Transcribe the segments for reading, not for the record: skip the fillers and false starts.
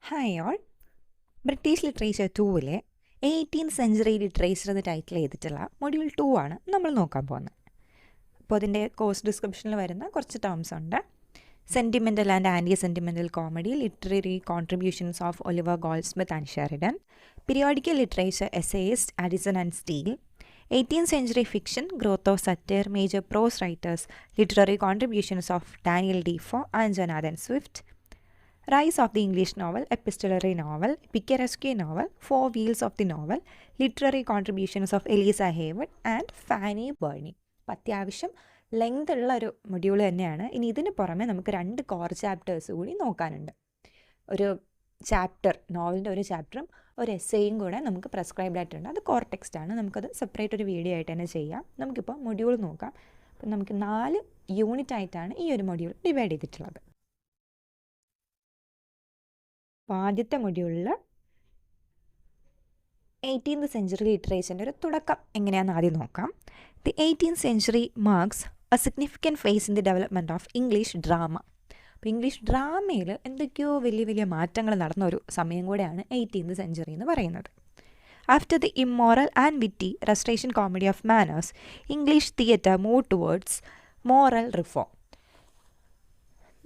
Hi all. British literature 2-ലെ 18th century literature എന്ന title ചെയ്തിട്ടുള്ള മൊഡ്യൂൾ 2 ആണ് നമ്മൾ നോക്കാൻ പോകുന്നത്. അപ്പോൾ അതിൻ്റെ കോഴ്സ് ഡിസ്ക്രിപ്ഷനിൽ വരുന്ന കുറച്ച് ടേംസ് ഉണ്ട്. Sentimental and anti sentimental comedy, literary contributions of Oliver Goldsmith and Sheridan, periodical literature essayist Addison and Steele, 18th century fiction, growth of satire, major prose writers, literary contributions of Daniel Defoe and Jonathan Swift, rise of the English novel, epistolary novel, picaresque novel, four wheels of the novel, literary contributions of Eliza Haywood and Fanny Burney. അപ്പോൾ അത്യാവശ്യം length ഉള്ള ഒരു module തന്നെയാണ്. ഇനി ഇതിന് പുറമെ നമുക്ക് 2 core chapters കൂടി നോക്കാനുണ്ട്. ഒരു ചാപ്റ്റർ, നോവലിൻ്റെ ഒരു ചാപ്റ്ററും ഒരു എസ്സേയും കൂടെ നമുക്ക് പ്രെസ്ക്രൈബ്ഡ് ആയിട്ടുണ്ട്. അത് കോർ ടെക്സ്റ്റാണ്. നമുക്കത് സെപ്പറേറ്റ് ഒരു വീഡിയോ ആയിട്ട് തന്നെ ചെയ്യാം. നമുക്കിപ്പോൾ മൊഡ്യൂൾ നോക്കാം. അപ്പം നമുക്ക് 4 യൂണിറ്റ് ആയിട്ടാണ് ഈ ഒരു മൊഡ്യൂൾ ഡിവൈഡ് ചെയ്തിട്ടുള്ളത്. അപ്പോൾ ആദ്യത്തെ മൊഡ്യൂളിൽ 18th സെഞ്ച്വറി ലിറ്ററേച്ചറിൻ്റെ ഒരു തുടക്കം എങ്ങനെയാണെന്ന് ആദ്യം നോക്കാം. The 18th century marks a significant phase in the development of English drama. അപ്പോൾ ഇംഗ്ലീഷ് ഡ്രാമയിൽ എന്തൊക്കെയോ വലിയ വലിയ മാറ്റങ്ങൾ നടന്ന ഒരു സമയം കൂടെയാണ് 18th സെഞ്ച്വറി എന്ന് പറയുന്നത്. After the immoral and witty restoration comedy of manners, English theatre move towards moral reform.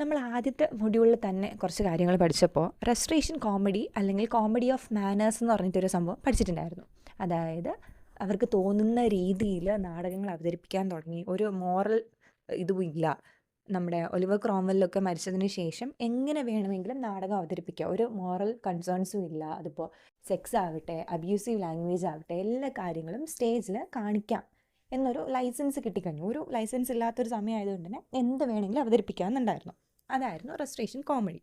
നമ്മൾ ആദ്യത്തെ മൊഡ്യൂളിൽ തന്നെ കുറച്ച് കാര്യങ്ങൾ പഠിച്ചപ്പോൾ റെസ്റ്റോറേഷൻ കോമഡി അല്ലെങ്കിൽ കോമഡി ഓഫ് മാനേഴ്സ് എന്ന് പറഞ്ഞിട്ടൊരു സംഭവം പഠിച്ചിട്ടുണ്ടായിരുന്നു. അതായത് അവർക്ക് തോന്നുന്ന രീതിയിൽ നാടകങ്ങൾ അവതരിപ്പിക്കാൻ തുടങ്ങി. ഒരു മോറൽ ഇതുമില്ല. നമ്മുടെ ഒലിവർ ക്രോംവെല്ലൊക്കെ മരിച്ചതിന് ശേഷം എങ്ങനെ വേണമെങ്കിലും നാടകം അവതരിപ്പിക്കുക, ഒരു മോറൽ കൺസേൺസും ഇല്ല. അതിപ്പോൾ സെക്സ് ആകട്ടെ, അബ്യൂസീവ് ലാംഗ്വേജ് ആകട്ടെ, എല്ലാ കാര്യങ്ങളും സ്റ്റേജിൽ കാണിക്കാം എന്നൊരു ലൈസൻസ് കിട്ടിക്കഴിഞ്ഞു. ഒരു ലൈസൻസ് ഇല്ലാത്തൊരു സമയമായതുകൊണ്ട് തന്നെ എന്ത് വേണമെങ്കിലും അവതരിപ്പിക്കാമെന്നുണ്ടായിരുന്നു. അതായിരുന്നു റെസ്റ്റോറേഷൻ കോമഡി.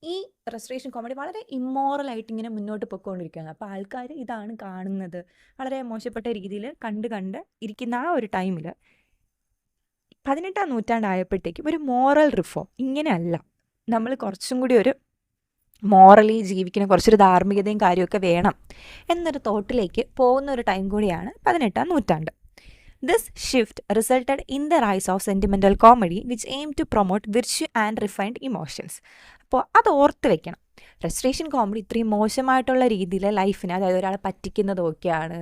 ഈ റെസ്റ്റോറേഷൻ കോമഡി വളരെ ഇമ്മോറലായിട്ട് ഇങ്ങനെ മുന്നോട്ട് പൊയ്ക്കൊണ്ടിരിക്കുകയാണ്. അപ്പോൾ ആൾക്കാർ ഇതാണ് കാണുന്നത്. വളരെ മോശപ്പെട്ട രീതിയിൽ കണ്ട് ഇരിക്കുന്ന ആ ഒരു ടൈമിൽ 18ാം നൂറ്റാണ്ടായപ്പോഴത്തേക്കും ഒരു മോറൽ റിഫോം, ഇങ്ങനെയല്ല, നമ്മൾ കുറച്ചും കൂടി ഒരു മോറലി ജീവിക്കുന്ന, കുറച്ചൊരു ധാർമ്മികതയും കാര്യമൊക്കെ വേണം എന്നൊരു തോട്ടിലേക്ക് പോകുന്ന ഒരു ടൈം കൂടിയാണ് 18ാം നൂറ്റാണ്ട്. This shift resulted in the rise of sentimental comedy, which aimed to promote virtue and refined emotions. അപ്പോൾ അത് ഓർത്ത് വെക്കണം. റെസ്റ്റോറേഷൻ കോമഡി ഇത്രയും മോശമായിട്ടുള്ള രീതിയിൽ ലൈഫിനെ, അതായത് ഒരാളെ പറ്റിക്കുന്നതൊക്കെയാണ്,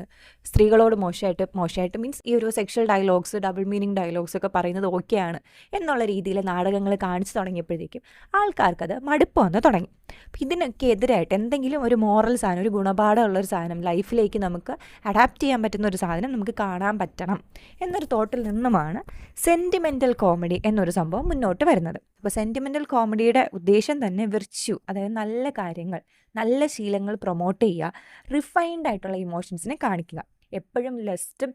സ്ത്രീകളോട് മോശമായിട്ട് മീൻസ് ഈ ഒരു sexual dialogues, double meaning dialogues ഒക്കെ പറയുന്നത് ഓക്കെയാണ് എന്നുള്ള രീതിയിൽ നാടകങ്ങൾ കാണിച്ചു തുടങ്ങിയപ്പോഴത്തേക്കും ആൾക്കാർക്കത് മടുപ്പ് വന്ന് തുടങ്ങി. അപ്പം ഇതിനൊക്കെ എതിരായിട്ട് എന്തെങ്കിലും ഒരു മോറൽ സാധനം, ഒരു ഗുണപാഠമുള്ളൊരു സാധനം, ലൈഫിലേക്ക് നമുക്ക് അഡാപ്റ്റ് ചെയ്യാൻ പറ്റുന്ന ഒരു സാധനം നമുക്ക് കാണാൻ പറ്റണം എന്നൊരു തോട്ടിൽ നിന്നുമാണ് സെൻറ്റിമെൻ്റൽ കോമഡി എന്നൊരു സംഭവം മുന്നോട്ട് വരുന്നത്. അപ്പോൾ സെൻറ്റിമെൻ്റൽ കോമഡിയുടെ ഉദ്ദേശം തന്നെ വിർച്യു, അതായത് നല്ല കാര്യങ്ങൾ, നല്ല ശീലങ്ങൾ പ്രൊമോട്ട് ചെയ്യുക, റിഫൈൻഡ് ആയിട്ടുള്ള ഇമോഷൻസിനെ കാണിക്കുക. എപ്പോഴും ലസ്റ്റും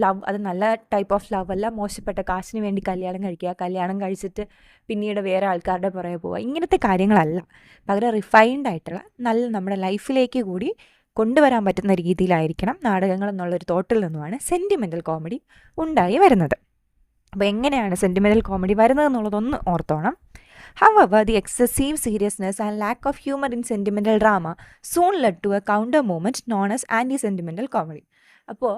ലവ്, അത് നല്ല ടൈപ്പ് ഓഫ് ലവ് അല്ല, മോശപ്പെട്ട കാശിന് വേണ്ടി കല്യാണം കഴിക്കുക, കല്യാണം കഴിച്ചിട്ട് പിന്നീട് വേറെ ആൾക്കാരുടെ പുറകെ പോവുക, ഇങ്ങനത്തെ കാര്യങ്ങളല്ല. പകരം റിഫൈൻഡ് ആയിട്ടുള്ള നല്ല നമ്മുടെ ലൈഫിലേക്ക് കൂടി കൊണ്ടുവരാൻ പറ്റുന്ന രീതിയിലായിരിക്കണം നാടകങ്ങൾ എന്നുള്ളൊരു തോട്ടിൽ നിന്നുമാണ് സെൻറ്റിമെൻ്റൽ കോമഡി ഉണ്ടായി വരുന്നത്. അപ്പോൾ എങ്ങനെയാണ് സെൻറ്റിമെൻ്റൽ കോമഡി വരുന്നത് എന്നുള്ളതൊന്ന് ഓർത്തോണം. However, the excessive seriousness and lack of humor in sentimental drama soon led to a counter movement known as anti-sentimental comedy. അപ്പോൾ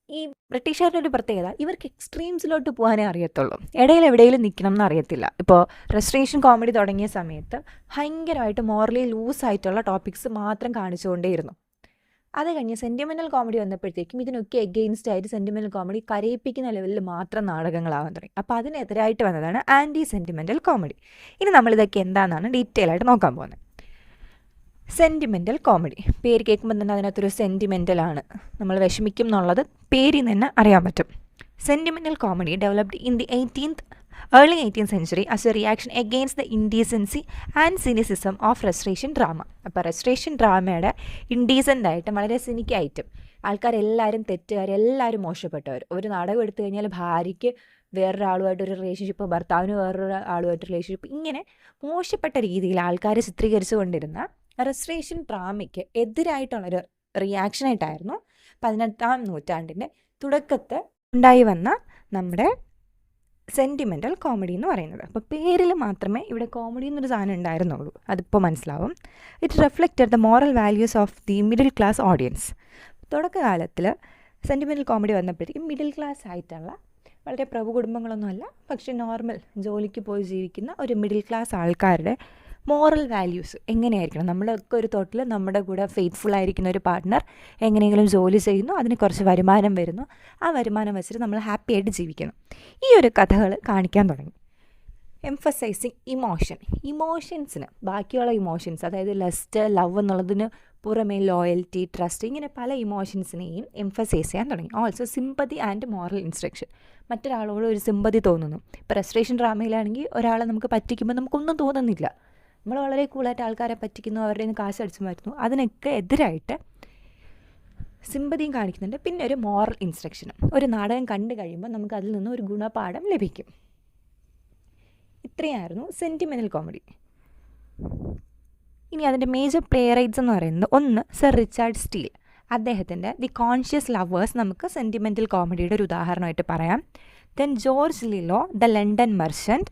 ഈ ബ്രിട്ടീഷുകാരുടെ ഒരു പ്രത്യേകത, ഇവർക്ക് എക്സ്ട്രീംസിലോട്ട് പോകാനേ അറിയത്തുള്ളൂ, ഇടയിൽ എവിടെയെങ്കിലും നിൽക്കണം എന്ന് അറിയത്തില്ല. ഇപ്പോൾ റെസ്റ്റോറേഷൻ കോമഡി തുടങ്ങിയ സമയത്ത് ഭയങ്കരമായിട്ട് മോറലി ലൂസായിട്ടുള്ള ടോപ്പിക്സ് മാത്രം കാണിച്ചുകൊണ്ടേയിരുന്നു. അത് കഴിഞ്ഞ് സെൻറ്റിമെൻ്റൽ കോമഡി വന്നപ്പോഴത്തേക്കും ഇതിനൊക്കെ എഗെയിൻസ്റ്റ് ആയിട്ട് സെൻറ്റിമെൻ്റൽ കോമഡി കരയിപ്പിക്കുന്ന ലെവലിൽ മാത്രം നാടകങ്ങളാവാൻ തുടങ്ങി. അപ്പോൾ അതിനെതിരായിട്ട് വന്നതാണ് ആൻറ്റി സെൻറ്റിമെൻ്റൽ കോമഡി. ഇനി നമ്മളിതൊക്കെ എന്താണെന്നാണ് ഡീറ്റെയിൽ ആയിട്ട് നോക്കാൻ പോകുന്നത്. സെൻറ്റിമെൻ്റൽ കോമഡി, പേര് കേൾക്കുമ്പോൾ തന്നെ അതിനകത്തൊരു സെൻറ്റിമെൻ്റലാണ്, നമ്മൾ വിഷമിക്കും എന്നുള്ളത് പേരിൽ നിന്ന് അറിയാൻ പറ്റും. Sentimental comedy developed in the early 18th century as a reaction against the indecency and cynicism of restoration drama. അപ്പോൾ റെസ്റ്റോറേഷൻ ഡ്രാമയുടെ ഇൻഡീസൻ്റ് ആയിട്ടും വളരെ സിനിക്കായിട്ടും ആൾക്കാരെല്ലാവരും തെറ്റുകാരെല്ലാവരും മോശപ്പെട്ടവർ. ഒരു നാടകം എടുത്തു കഴിഞ്ഞാൽ ഭാര്യയ്ക്ക് വേറൊരാളുമായിട്ടൊരു റിലേഷൻഷിപ്പ്, ഭർത്താവിന് വേറൊരു ആളുമായിട്ട് റിലേഷൻഷിപ്പ്, ഇങ്ങനെ മോശപ്പെട്ട രീതിയിൽ ആൾക്കാർ ചിത്രീകരിച്ചു കൊണ്ടിരുന്ന റെസ്റ്റോറേഷൻ ഡ്രാമയ്ക്ക് എതിരായിട്ടുള്ളൊരു റിയാക്ഷനായിട്ടായിരുന്നു 18ാം നൂറ്റാണ്ടിൻ്റെ തുടക്കത്ത് ഉണ്ടായി വന്ന നമ്മുടെ സെൻറ്റിമെൻ്റൽ കോമഡി എന്ന് പറയുന്നത്. അപ്പോൾ പേരിൽ മാത്രമേ ഇവിടെ കോമഡി എന്നൊരു സാധനം ഉണ്ടായിരുന്നുള്ളൂ, അതിപ്പോൾ മനസ്സിലാവും. It reflected the moral values of the middle class audience. തുടക്കകാലത്തിൽ സെൻറ്റിമെൻ്റൽ കോമഡി വന്നപ്പോഴത്തേക്കും മിഡിൽ ക്ലാസ് ആയിട്ടുള്ള, വളരെ പ്രഭു കുടുംബങ്ങളൊന്നുമല്ല, പക്ഷേ നോർമൽ ജോലിക്ക് പോയി ജീവിക്കുന്ന ഒരു മിഡിൽ ക്ലാസ് ആൾക്കാരുടെ മോറൽ വാല്യൂസ് എങ്ങനെയായിരിക്കണം, നമ്മളൊക്കെ ഒരു തോട്ടിൽ നമ്മുടെ കൂടെ ഫെയ്ത്ത്ഫുൾ ആയിരിക്കുന്ന ഒരു പാർട്ട്ണർ എങ്ങനെയെങ്കിലും ജോലി ചെയ്യുന്നു, അതിന് കുറച്ച് വരുമാനം വരുന്നു, ആ വരുമാനം വെച്ചിട്ട് നമ്മൾ ഹാപ്പി ആയിട്ട് ജീവിക്കണം. ഈ ഒരു കഥകൾ കാണിക്കാൻ തുടങ്ങി. എംഫസൈസിങ് ഇമോഷൻസിന് ബാക്കിയുള്ള ഇമോഷൻസ്, അതായത് ലസ്റ്റ്, ലവ് എന്നുള്ളതിന് പുറമേ ലോയൽറ്റി, ട്രസ്റ്റ്, ഇങ്ങനെ പല ഇമോഷൻസിനെയും എംഫസൈസ് ചെയ്യാൻ തുടങ്ങി. Also sympathy and moral instruction. മറ്റൊരാളോട് ഒരു സിമ്പതി തോന്നുന്നു. ഇപ്പോൾ റെസ്ട്രേഷൻ ഡ്രാമയിലാണെങ്കിൽ ഒരാളെ നമുക്ക് പറ്റിക്കുമ്പോൾ നമുക്കൊന്നും തോന്നുന്നില്ല, നമ്മൾ വളരെ കൂളായിട്ട് ആൾക്കാരെ പറ്റിക്കുന്നു, അവരുടെ നിന്ന് കാശ് അടിച്ചു മാറ്റുന്നു. അതിനൊക്കെ എതിരായിട്ട് സിമ്പതിയും കാണിക്കുന്നുണ്ട്. പിന്നെ ഒരു മോറൽ ഇൻസ്ട്രക്ഷനും. ഒരു നാടകം കണ്ടു കഴിയുമ്പോൾ നമുക്ക് അതിൽ നിന്ന് ഒരു ഗുണപാഠം ലഭിക്കും. ഇത്രയായിരുന്നു സെൻറ്റിമെൻ്റൽ കോമഡി. ഇനി അതിൻ്റെ മേജർ പ്ലേ റൈറ്റ്സ് എന്ന് പറയുന്നത്, ഒന്ന് സർ റിച്ചാർഡ് സ്റ്റീൽ, അദ്ദേഹത്തിൻ്റെ ദി കോൺഷ്യസ് ലവേഴ്സ് നമുക്ക് സെൻറ്റിമെൻ്റൽ കോമഡിയുടെ ഒരു ഉദാഹരണമായിട്ട് പറയാം. Then George Lillo, the London merchant,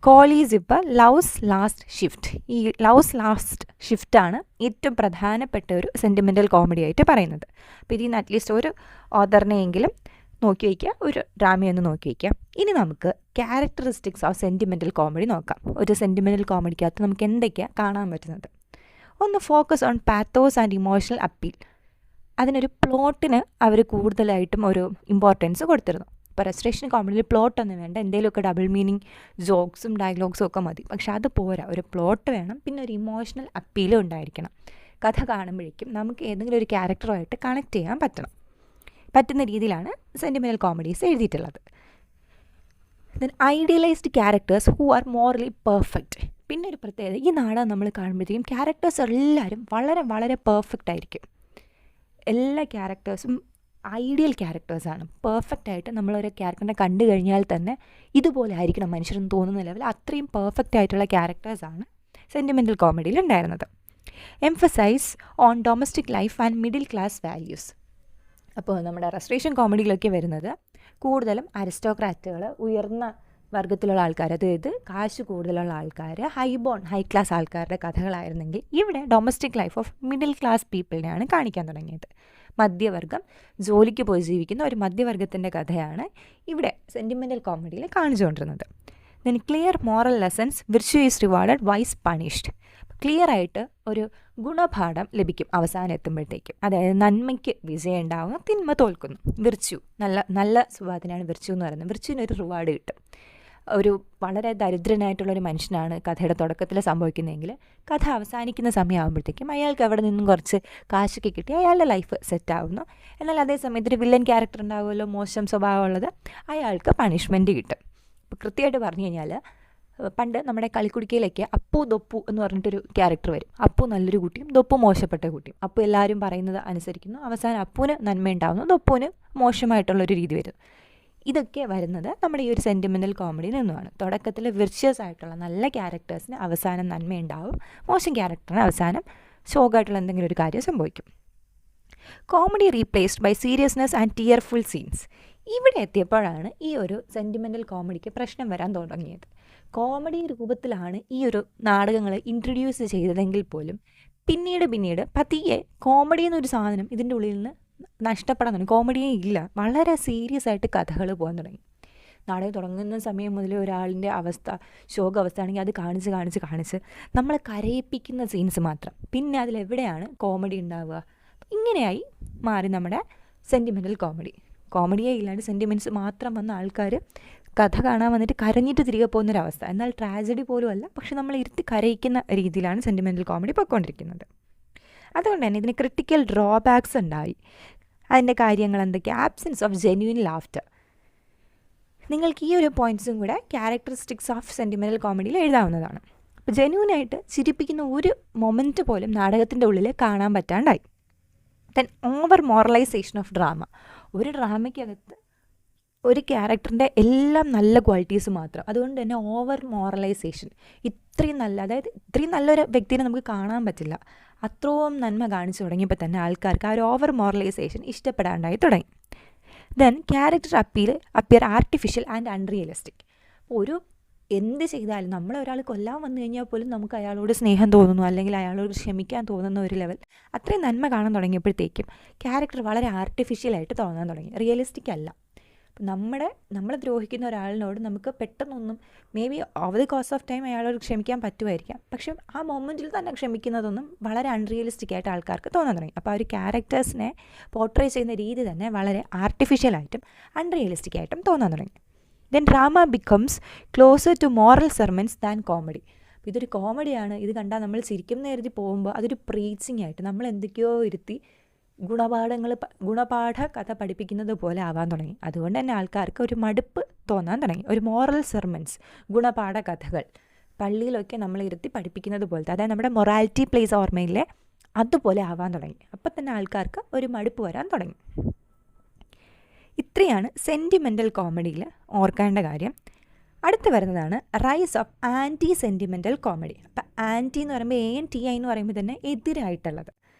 Colley Cibber, love's last shift. ഈ ലവ്സ് ലാസ്റ്റ് ഷിഫ്റ്റാണ് ഏറ്റവും പ്രധാനപ്പെട്ട ഒരു സെൻറ്റിമെൻ്റൽ കോമഡി ആയിട്ട് പറയുന്നത്. അപ്പോൾ ഇതിൽ നിന്ന് അറ്റ്ലീസ്റ്റ് ഒരു ഓതറിനെയെങ്കിലും നോക്കി വയ്ക്കുക, ഒരു ഡ്രാമയൊന്ന് നോക്കി വയ്ക്കുക. ഇനി നമുക്ക് ക്യാരക്ടറിസ്റ്റിക്സ് ഓഫ് സെൻറ്റിമെൻ്റൽ കോമഡി നോക്കാം. ഒരു സെൻറ്റിമെൻ്റൽ കോമഡിക്കകത്ത് നമുക്ക് എന്തൊക്കെയാണ് കാണാൻ പറ്റുന്നത്? ഒന്ന്, focus on pathos and emotional appeal. അതിനൊരു പ്ലോട്ടിന് അവർ കൂടുതലായിട്ടും ഒരു ഇമ്പോർട്ടൻസ് കൊടുത്തിരുന്നു. ഇപ്പോൾ റെസ്ട്രേഷൻ കോമഡിയിൽ പ്ലോട്ടൊന്നും വേണ്ട, എന്തെങ്കിലുമൊക്കെ ഡബിൾ മീനിങ് ജോക്സും ഡയലോഗ്സും ഒക്കെ മതി. പക്ഷെ അത് പോരാ, ഒരു പ്ലോട്ട് വേണം, പിന്നെ ഒരു ഇമോഷണൽ അപ്പീലും ഉണ്ടായിരിക്കണം. കഥ കാണുമ്പോഴേക്കും നമുക്ക് ഏതെങ്കിലും ഒരു ക്യാരക്ടറുമായിട്ട് കണക്ട് ചെയ്യാൻ പറ്റുന്ന രീതിയിലാണ് സെൻറ്റിമെൻ്റൽ കോമഡീസ് എഴുതിയിട്ടുള്ളത്. Then idealised characters who are morally perfect. പിന്നെ ഒരു പ്രത്യേകത, ഈ നാടകം നമ്മൾ കാണുമ്പോഴത്തേക്കും ക്യാരക്ടേഴ്സ് എല്ലാവരും വളരെ വളരെ പെർഫെക്റ്റ് ആയിരിക്കും. എല്ലാ ക്യാരക്ടേഴ്സും ഐഡിയൽ ക്യാരക്ടേഴ്സാണ്. പെർഫെക്റ്റ് ആയിട്ട് നമ്മളൊരു ക്യാരക്ടറിനെ കണ്ടു കഴിഞ്ഞാൽ തന്നെ ഇതുപോലെ ആയിരിക്കണം മനുഷ്യരെന്ന് തോന്നുന്ന ലെവൽ അത്രയും പെർഫെക്റ്റ് ആയിട്ടുള്ള ക്യാരക്ടേഴ്സാണ് സെൻറ്റിമെൻ്റൽ കോമഡിയിൽ ഉണ്ടായിരുന്നത്. Emphasise on domestic life and middle class values. അപ്പോൾ നമ്മുടെ റെസ്ട്രേഷൻ കോമഡിയിലൊക്കെ വരുന്നത് കൂടുതലും അരിസ്റ്റോക്രാറ്റുകൾ, ഉയർന്ന വർഗത്തിലുള്ള ആൾക്കാർ, അതായത് കാശ് കൂടുതലുള്ള ആൾക്കാർ, ഹൈ ക്ലാസ് ആൾക്കാരുടെ കഥകളായിരുന്നെങ്കിൽ ഇവിടെ domestic life of middle class പീപ്പിളിനെയാണ് കാണിക്കാൻ തുടങ്ങിയത്. മധ്യവർഗം, ജോലിക്ക് പോയി ജീവിക്കുന്ന ഒരു മധ്യവർഗത്തിൻ്റെ കഥയാണ് ഇവിടെ സെൻറ്റിമെൻ്റൽ കോമഡിയിൽ കാണിച്ചുകൊണ്ടിരുന്നത്. Then clear moral lessons, virtue is rewarded, vice punished. Clear ആയിട്ട് ഒരു ഗുണപാഠം ലഭിക്കും അവസാനം എത്തുമ്പോഴത്തേക്കും. അതായത് നന്മയ്ക്ക് വിജയം ഉണ്ടാകുന്നു, തിന്മ തോൽക്കുന്നു. വിർച്വു, നല്ല സ്വഭാവത്തിനാണ് വിർച്വു എന്ന് പറയുന്നത്. വിർച്യുവിനൊരു റിവാർഡ് കിട്ടും. ഒരു വളരെ ദരിദ്രനായിട്ടുള്ളൊരു മനുഷ്യനാണ് കഥയുടെ തുടക്കത്തിൽ സംഭവിക്കുന്നതെങ്കിൽ കഥ അവസാനിക്കുന്ന സമയമാകുമ്പോഴത്തേക്കും അയാൾക്ക് അവിടെ നിന്നും കുറച്ച് കാശൊക്കെ കിട്ടി അയാളുടെ ലൈഫ് സെറ്റാവുന്നു. എന്നാൽ അതേ സമയത്ത് ഒരു വില്ലൻ ക്യാരക്ടർ ഉണ്ടാകുമല്ലോ, മോശം സ്വഭാവമുള്ളത്, അയാൾക്ക് പണിഷ്മെൻറ്റ് കിട്ടും. ഇപ്പോൾ കൃത്യമായിട്ട് പറഞ്ഞു കഴിഞ്ഞാൽ പണ്ട് നമ്മുടെ കളിക്കുടിക്കയിലേക്ക് അപ്പു ദൊപ്പു എന്ന് പറഞ്ഞിട്ടൊരു ക്യാരക്ടർ വരും. അപ്പു നല്ലൊരു കുട്ടിയും ദൊപ്പു മോശപ്പെട്ട കുട്ടിയും. അപ്പോൾ എല്ലാവരും പറയുന്നത് അനുസരിക്കുന്നു. അവസാനം അപ്പുവിന് നന്മയുണ്ടാകുന്നു, ദൊപ്പുവിന് മോശമായിട്ടുള്ളൊരു രീതി വരും. ഇതൊക്കെ വരുന്നത് നമ്മുടെ ഈ ഒരു സെൻറ്റിമെൻ്റൽ കോമഡിയിൽ നിന്നുമാണ്. തുടക്കത്തിൽ വിർച്വസ് ആയിട്ടുള്ള നല്ല ക്യാരക്ടേഴ്സിന് അവസാനം നന്മയുണ്ടാവും, മോശം ക്യാരക്ടറിന് അവസാനം ശോകമായിട്ടുള്ള എന്തെങ്കിലും ഒരു കാര്യം സംഭവിക്കും. Comedy replaced by seriousness and tearful scenes. ഇവിടെ എത്തിയപ്പോഴാണ് ഈ ഒരു സെൻറ്റിമെൻ്റൽ കോമഡിക്ക് പ്രശ്നം വരാൻ തുടങ്ങിയത്. കോമഡി രൂപത്തിലാണ് ഈ ഒരു നാടകങ്ങൾ ഇൻട്രൊഡ്യൂസ് ചെയ്തതെങ്കിൽ പോലും പിന്നീട് പതിയെ കോമഡി എന്നൊരു സാധനം ഇതിൻ്റെ ഉള്ളിൽ നിന്ന് നഷ്ടപ്പെടാൻ തുടങ്ങി. കോമഡിയേ ഇല്ല, വളരെ സീരിയസ് ആയിട്ട് കഥകൾ പോകാൻ തുടങ്ങി. നാടകം തുടങ്ങുന്ന സമയം മുതൽ ഒരാളിൻ്റെ അവസ്ഥ ശോക അവസ്ഥ ആണെങ്കിൽ അത് കാണിച്ച് നമ്മളെ കരയിപ്പിക്കുന്ന സീൻസ് മാത്രം. പിന്നെ അതിലെവിടെയാണ് കോമഡി ഉണ്ടാവുക? ഇങ്ങനെയായി മാറി നമ്മുടെ സെൻറ്റിമെൻ്റൽ കോമഡിയേ ഇല്ലാണ്ട് സെൻറ്റിമെൻറ്റ്സ് മാത്രം വന്ന ആൾക്കാർ കഥ കാണാൻ വന്നിട്ട് കരഞ്ഞിട്ട് തിരികെ പോകുന്നൊരവസ്ഥ. എന്നാൽ ട്രാജഡി പോലും അല്ല, പക്ഷെ നമ്മൾ ഇരുത്തി കരയിക്കുന്ന രീതിയിലാണ് സെൻറ്റിമെൻ്റൽ കോമഡി പോയിക്കൊണ്ടിരിക്കുന്നത്. അതുകൊണ്ട് തന്നെ ഇതിന് ക്രിട്ടിക്കൽ ഡ്രോബാക്സ് ഉണ്ടായി. അതിൻ്റെ കാര്യങ്ങൾ എന്തൊക്കെയാണ്? Absence of genuine laughter. നിങ്ങൾക്ക് ഈ ഒരു പോയിൻറ്റ്സും കൂടെ ക്യാരക്ടറിസ്റ്റിക്സ് ഓഫ് സെൻറ്റിമെൻ്റൽ കോമഡിയിൽ എഴുതാവുന്നതാണ്. അപ്പോൾ ജെന്യുവിനായിട്ട് ചിരിപ്പിക്കുന്ന ഒരു മൊമെൻറ്റ് പോലും നാടകത്തിൻ്റെ ഉള്ളിൽ കാണാൻ പറ്റാണ്ടായി. Then over moralisation of drama. ഒരു ഡ്രാമയ്ക്കകത്ത് ഒരു ക്യാരക്ടറിൻ്റെ എല്ലാം നല്ല ക്വാളിറ്റീസ് മാത്രം, അതുകൊണ്ട് തന്നെ ഓവർ മോറലൈസേഷൻ. ഇത്രയും നല്ലൊരു വ്യക്തിനെ നമുക്ക് കാണാൻ പറ്റില്ല. അത്രയും നന്മ കാണിച്ചു തുടങ്ങിയപ്പോൾ തന്നെ ആൾക്കാർക്ക് ആ ഒരു ഓവർ മോറലൈസേഷൻ ഇഷ്ടപ്പെടാണ്ടായി തുടങ്ങി. Then character appear artificial and unrealistic. ഒരു എന്ത് ചെയ്താലും നമ്മളെ ഒരാൾ കൊല്ലാൻ വന്നു കഴിഞ്ഞാൽ പോലും നമുക്ക് അയാളോട് സ്നേഹം തോന്നുന്നു, അല്ലെങ്കിൽ അയാളോട് ക്ഷമിക്കാൻ തോന്നുന്ന ഒരു ലെവൽ, അത്രയും നന്മ കാണാൻ തുടങ്ങിയപ്പോഴത്തേക്കും ക്യാരക്ടർ വളരെ ആർട്ടിഫിഷ്യലായിട്ട് തോന്നാൻ തുടങ്ങി, റിയലിസ്റ്റിക് അല്ല. നമ്മളെ ദ്രോഹിക്കുന്ന ഒരാളിനോട് നമുക്ക് പെട്ടെന്നൊന്നും may be over the course of time അയാളോട് ക്ഷമിക്കാൻ പറ്റുമായിരിക്കാം, പക്ഷെ ആ മൊമെൻറ്റിൽ തന്നെ ക്ഷമിക്കുന്നതൊന്നും വളരെ അൺറിയലിസ്റ്റിക് ആയിട്ട് ആൾക്കാർക്ക് തോന്നാൻ തുടങ്ങി. അപ്പോൾ ആ ഒരു ക്യാരക്ടേഴ്സിനെ പോർട്രേ ചെയ്യുന്ന രീതി തന്നെ വളരെ ആർട്ടിഫിഷ്യലായിട്ടും അൺറിയലിസ്റ്റിക് ആയിട്ടും തോന്നാൻ തുടങ്ങി. Then drama becomes closer to moral sermons than comedy. അപ്പോൾ ഇതൊരു കോമഡിയാണ്, ഇത് കണ്ടാൽ നമ്മൾ ചിരിക്കും കരുതി പോകുമ്പോൾ അതൊരു പ്രീച്ചിങ് ആയിട്ട് നമ്മൾ എന്തൊക്കെയോ ഇരുത്തി ഗുണപാഠ കഥ പഠിപ്പിക്കുന്നത് പോലെ ആവാൻ തുടങ്ങി. അതുകൊണ്ട് തന്നെ ആൾക്കാർക്ക് ഒരു മടുപ്പ് തോന്നാൻ തുടങ്ങി. ഒരു മോറൽ സെർമൻസ്, ഗുണപാഠ കഥകൾ പള്ളിയിലൊക്കെ നമ്മൾ ഇരുത്തി പഠിപ്പിക്കുന്നത് പോലത്തെ, അതായത് നമ്മുടെ മൊറാലിറ്റി പ്ലേസ് ഓർമ്മയിലെ അതുപോലെ ആവാൻ തുടങ്ങി. അപ്പം തന്നെ ആൾക്കാർക്ക് ഒരു മടുപ്പ് വരാൻ തുടങ്ങി. ഇത്രയാണ് സെൻറ്റിമെൻ്റൽ കോമഡിയിൽ ഓർക്കേണ്ട കാര്യം. അടുത്ത് വരുന്നതാണ് rise of anti sentimental comedy. അപ്പം ആൻറ്റി എന്ന് പറയുമ്പോൾ ANTI എന്ന് പറയുമ്പോൾ തന്നെ എതിരായിട്ടുള്ളത്.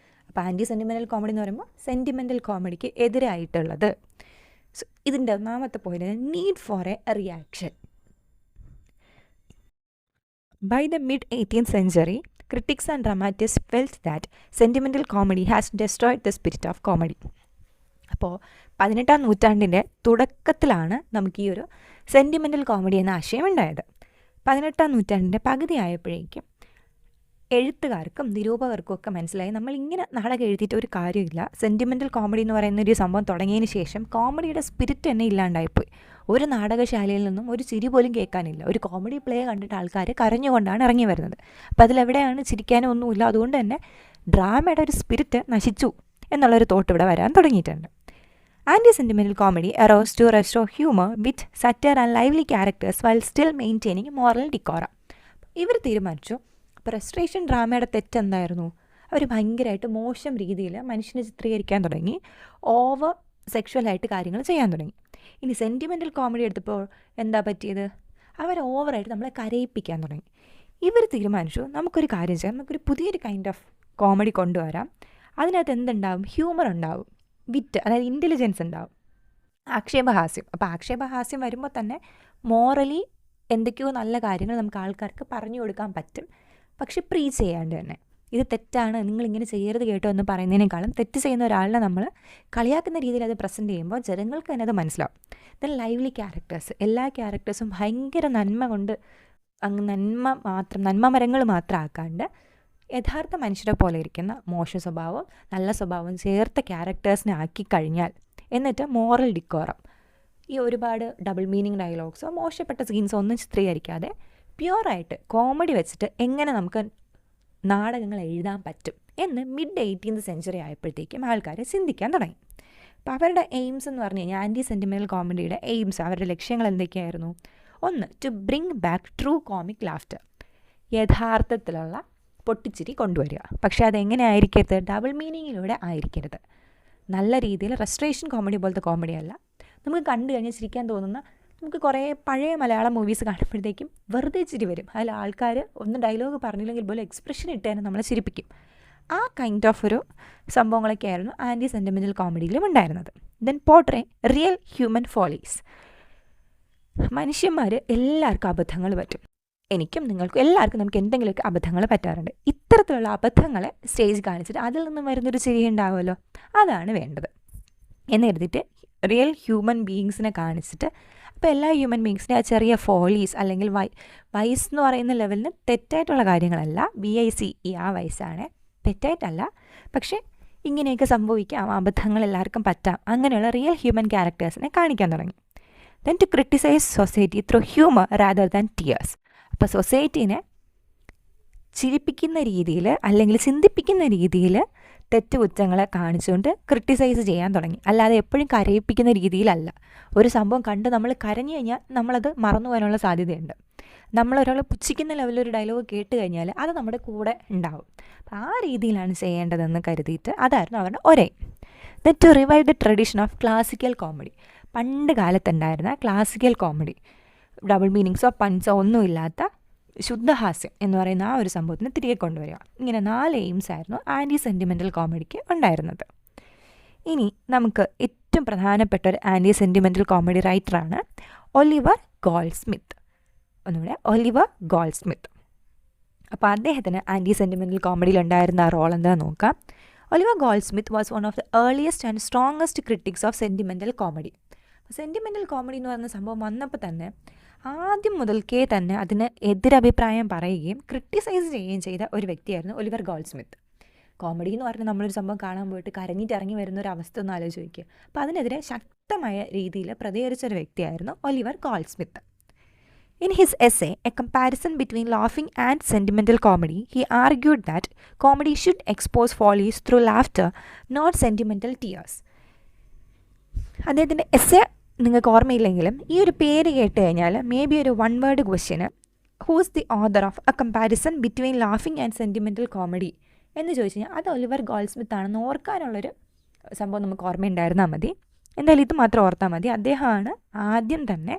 അപ്പോൾ ആൻറ്റി സെൻറ്റിമെൻ്റൽ കോമഡി എന്ന് പറയുമ്പോൾ സെൻറ്റിമെൻ്റൽ കോമഡിക്ക് എതിരായിട്ടുള്ളത്. സോ ഇതിൻ്റെ ഒന്നാമത്തെ point need for a reaction. By the mid-18th century, critics and dramatists felt that sentimental comedy has destroyed the spirit of comedy. അപ്പോൾ 18ാം നൂറ്റാണ്ടിൻ്റെ തുടക്കത്തിലാണ് നമുക്ക് ഈ ഒരു സെൻറ്റിമെൻ്റൽ കോമഡി എന്ന ആശയം ഉണ്ടായത്. 18ാം നൂറ്റാണ്ടിൻ്റെ പകുതി ആയപ്പോഴേക്കും എഴുത്തുകാർക്കും നിരൂപകർക്കും ഒക്കെ മനസ്സിലായി നമ്മളിങ്ങനെ നാടകം എഴുതിയിട്ട് ഒരു കാര്യമില്ല. സെൻറ്റിമെൻ്റൽ കോമഡി എന്ന് പറയുന്ന ഒരു സംഭവം തുടങ്ങിയതിന് ശേഷം കോമഡിയുടെ സ്പിരിറ്റ് തന്നെ ഇല്ലാണ്ടായിപ്പോയി. ഒരു നാടകശാലയിൽ നിന്നും ഒരു ചിരി പോലും കേൾക്കാനില്ല. ഒരു കോമഡി പ്ലേ കണ്ടിട്ട് ആൾക്കാർ കരഞ്ഞുകൊണ്ടാണ് ഇറങ്ങി വരുന്നത്. അപ്പോൾ അതിലെവിടെയാണ് ചിരിക്കാനോ ഒന്നുമില്ല. അതുകൊണ്ട് തന്നെ ഡ്രാമയുടെ ഒരു സ്പിരിറ്റ് നശിച്ചു എന്നുള്ളൊരു തോട്ട് ഇവിടെ വരാൻ തുടങ്ങിയിട്ടുണ്ട്. Anti sentimental comedy arose to restore humor, wit, satire and lively characters while still maintaining moral decorum. ഇവർ തീരുമാനിച്ചു, അപ്പോൾ റെസ്റ്റോറേഷൻ ഡ്രാമയുടെ തെറ്റെന്തായിരുന്നു? അവർ ഭയങ്കരമായിട്ട് മോശം രീതിയിൽ മനുഷ്യനെ ചിത്രീകരിക്കാൻ തുടങ്ങി, ഓവർ സെക്ഷുവലായിട്ട് കാര്യങ്ങൾ ചെയ്യാൻ തുടങ്ങി. ഇനി സെൻറ്റിമെൻ്റൽ കോമഡി എടുത്തപ്പോൾ എന്താ പറ്റിയത്? അവർ ഓവറായിട്ട് നമ്മളെ കരയിപ്പിക്കാൻ തുടങ്ങി. ഇവർ തീരുമാനിച്ചു, നമുക്കൊരു കാര്യം ചെയ്യാം, നമുക്കൊരു പുതിയൊരു കൈൻഡ് ഓഫ് കോമഡി കൊണ്ടുവരാം. അതിനകത്ത് എന്തുണ്ടാവും? ഹ്യൂമർ ഉണ്ടാവും, വിറ്റ്, അതായത് ഇൻ്റലിജൻസ് ഉണ്ടാവും, ആക്ഷേപഹാസ്യം. അപ്പോൾ ആക്ഷേപഹാസ്യം വരുമ്പോൾ തന്നെ മോറലി എന്തൊക്കെയോ നല്ല കാര്യങ്ങൾ നമുക്ക് ആൾക്കാർക്ക് പറഞ്ഞു കൊടുക്കാൻ പറ്റും, പക്ഷെ പ്രീച്ച് ചെയ്യാണ്ട് തന്നെ. ഇത് തെറ്റാണ്, നിങ്ങളിങ്ങനെ ചെയ്യരുത് കേട്ടോ എന്ന് പറയുന്നതിനേക്കാളും തെറ്റ് ചെയ്യുന്ന ഒരാളിനെ നമ്മൾ കളിയാക്കുന്ന രീതിയിൽ അത് പ്രസൻറ്റ് ചെയ്യുമ്പോൾ ജനങ്ങൾക്ക് തന്നെ അത് മനസ്സിലാവും. ദെൻ ലൈവ്ലി ക്യാരക്ടേഴ്സ്, എല്ലാ ക്യാരക്ടേഴ്സും ഭയങ്കര നന്മ കൊണ്ട് അങ്ങ് നന്മ മരങ്ങൾ മാത്രം ആക്കാണ്ട് യഥാർത്ഥ മനുഷ്യരെ പോലെ ഇരിക്കുന്ന മോശ സ്വഭാവം നല്ല സ്വഭാവം ചേർത്ത ക്യാരക്ടേഴ്സിനെ ആക്കി കഴിഞ്ഞാൽ, എന്നിട്ട് മോറൽ ഡിക്കോറം, ഈ ഒരുപാട് ഡബിൾ മീനിങ് ഡയലോഗ്സോ മോശപ്പെട്ട സീൻസോ ഒന്നും ചിത്രീകരിക്കാതെ പ്യുവറായിട്ട് കോമഡി വെച്ചിട്ട് എങ്ങനെ നമുക്ക് നാടകങ്ങൾ എഴുതാൻ പറ്റും എന്ന് mid-18th century ആയപ്പോഴത്തേക്കും ആൾക്കാർ ചിന്തിക്കാൻ തുടങ്ങി. അപ്പോൾ അവരുടെ എയിംസ് എന്ന് പറഞ്ഞു കഴിഞ്ഞാൽ ആൻറ്റി സെൻറ്റിമെൻ്റൽ കോമഡിയുടെ എയിംസ്, അവരുടെ ലക്ഷ്യങ്ങൾ എന്തൊക്കെയായിരുന്നു? ഒന്ന്, to bring back true comic laughter, യഥാർത്ഥത്തിലുള്ള പൊട്ടിച്ചിരി കൊണ്ടുവരിക. പക്ഷേ അതെങ്ങനെ ആയിരിക്കരുത്? ഡബിൾ മീനിങ്ങിലൂടെ ആയിരിക്കരുത്. നല്ല രീതിയിൽ റെസ്റ്റോറേഷൻ കോമഡി പോലത്തെ കോമഡി അല്ല. നമുക്ക് കണ്ടു കഴിഞ്ഞാൽ ചിരിക്കാൻ തോന്നുന്ന, നമുക്ക് കുറേ പഴയ മലയാളം മൂവീസ് കാണുമ്പോഴത്തേക്കും വെറുതെ ചിരി വരും. അതിൽ ആൾക്കാർ ഒന്ന് ഡയലോഗ് പറഞ്ഞില്ലെങ്കിൽ പോലും എക്സ്പ്രഷൻ ഇട്ട് തന്നെ നമ്മളെ ചിരിപ്പിക്കും. ആ കൈൻഡ് ഓഫ് ഒരു സംഭവങ്ങളൊക്കെ ആയിരുന്നു ആൻറ്റി സെൻറ്റിമെൻ്റൽ കോമഡിയിലും ഉണ്ടായിരുന്നത്. Then portray real human follies. മനുഷ്യന്മാർ എല്ലാവർക്കും അബദ്ധങ്ങൾ പറ്റും. എനിക്കും നിങ്ങൾക്കും എല്ലാവർക്കും നമുക്ക് എന്തെങ്കിലുമൊക്കെ അബദ്ധങ്ങൾ പറ്റാറുണ്ട്. ഇത്തരത്തിലുള്ള അബദ്ധങ്ങളെ സ്റ്റേജ് കാണിച്ചിട്ട് അതിൽ നിന്നും വരുന്നൊരു ചിരി ഉണ്ടാവുമല്ലോ, അതാണ് വേണ്ടത് എന്ന് എഴുതിയിട്ട് റിയൽ ഹ്യൂമൻ ബീയിങ്സിനെ കാണിച്ചിട്ട്, അപ്പോൾ എല്ലാ ഹ്യൂമൻ ബീയിങ്സിനെ ആ ചെറിയ ഫോളീസ് അല്ലെങ്കിൽ വയസ്സ് എന്ന് പറയുന്ന ലെവലിന് തെറ്റായിട്ടുള്ള കാര്യങ്ങളല്ല, BICE ആ വയസ്സാണ്, തെറ്റായിട്ടല്ല, പക്ഷേ ഇങ്ങനെയൊക്കെ സംഭവിക്കാം, അബദ്ധങ്ങൾ എല്ലാവർക്കും പറ്റാം, അങ്ങനെയുള്ള റിയൽ ഹ്യൂമൻ ക്യാരക്ടേഴ്സിനെ കാണിക്കാൻ തുടങ്ങി. Then to criticise society through humour rather than tears. അപ്പോൾ സൊസൈറ്റീനെ ചിരിപ്പിക്കുന്ന രീതിയിൽ അല്ലെങ്കിൽ ചിന്തിപ്പിക്കുന്ന രീതിയിൽ തെറ്റുകുറ്റങ്ങളെ കാണിച്ചുകൊണ്ട് ക്രിട്ടിസൈസ് ചെയ്യാൻ തുടങ്ങി. അല്ലാതെ എപ്പോഴും കരയിപ്പിക്കുന്ന രീതിയിലല്ല. ഒരു സംഭവം കണ്ട് നമ്മൾ കരഞ്ഞു കഴിഞ്ഞാൽ നമ്മളത് മറന്നു പോകാനുള്ള സാധ്യതയുണ്ട്. നമ്മളൊരാൾ പുച്ഛിക്കുന്ന ലെവലൊരു ഡയലോഗ് കേട്ട് കഴിഞ്ഞാൽ അത് നമ്മുടെ കൂടെ ഉണ്ടാവും. അപ്പോൾ ആ രീതിയിലാണ് ചെയ്യേണ്ടതെന്ന് കരുതിയിട്ട് അതായിരുന്നു അവരുടെ ഒരേ. Then to revive the tradition of classical comedy. പണ്ട് കാലത്തുണ്ടായിരുന്ന ക്ലാസിക്കൽ കോമഡി, ഡബിൾ മീനിങ്സോ പൺസോ ഒന്നുമില്ലാത്ത ശുദ്ധഹാസ്യം എന്ന് പറയുന്ന ആ ഒരു സംഭവത്തിന് തിരികെ കൊണ്ടുവരിക. ഇങ്ങനെ 4 എയിംസ് ആയിരുന്നു ആൻറ്റി സെൻറ്റിമെൻ്റൽ കോമഡിക്ക് ഉണ്ടായിരുന്നത്. ഇനി നമുക്ക് ഏറ്റവും പ്രധാനപ്പെട്ട ഒരു ആൻറ്റി സെൻറ്റിമെൻ്റൽ കോമഡി റൈറ്ററാണ് ഒലിവർ ഗോൾഡ്സ്മിത്ത്. ഒന്നുകൂടെ, ഒലിവർ ഗോൾഡ്സ്മിത്ത്. അപ്പോൾ അദ്ദേഹത്തിന് ആൻറ്റി സെൻറ്റിമെൻ്റൽ കോമഡിയിൽ ഉണ്ടായിരുന്ന റോൾ എന്താണെന്ന് നോക്കാം. Oliver Goldsmith was one of the earliest and strongest critics of sentimental comedy. Sentimental comedy എന്ന് പറയുന്ന സംഭവം വന്നപ്പോൾ തന്നെ ആദ്യം മുതൽക്കേ തന്നെ അതിന് എതിരഭിപ്രായം പറയുകയും ക്രിട്ടിസൈസ് ചെയ്യുകയും ചെയ്ത ഒരു വ്യക്തിയായിരുന്നു ഒലിവർ ഗോൾഡ്സ്മിത്ത്. കോമഡി എന്ന് പറഞ്ഞാൽ നമ്മളൊരു സംഭവം കാണാൻ പോയിട്ട് കരഞ്ഞിട്ട് ഇറങ്ങി വരുന്ന ഒരു അവസ്ഥ ഒന്ന് ആലോചിച്ച് നോക്കുക. അപ്പോൾ അതിനെതിരെ ശക്തമായ രീതിയിൽ പ്രതികരിച്ച ഒരു വ്യക്തിയായിരുന്നു Oliver Goldsmith. In his essay, A Comparison Between Laughing and Sentimental Comedy, he argued that comedy should expose follies through laughter, not sentimental tears. അദ്ദേഹത്തിൻ്റെ എസ്സേ നിങ്ങൾക്ക് ഓർമ്മയില്ലെങ്കിലും ഈ ഒരു പേര് കേട്ട് കഴിഞ്ഞാൽ മേ ബി ഒരു one word question who's the author of a comparison between laughing and sentimental comedy എന്ന് ചോദിച്ചു കഴിഞ്ഞാൽ അത് ഒലിവർ ഗോൾഡ്സ്മിത്ത് ആണെന്ന് ഓർക്കാനുള്ളൊരു സംഭവം നമുക്ക് ഓർമ്മയുണ്ടായിരുന്നാൽ മതി. എന്തായാലും ഇത് മാത്രം ഓർത്താൽ മതി. അദ്ദേഹമാണ് ആദ്യം തന്നെ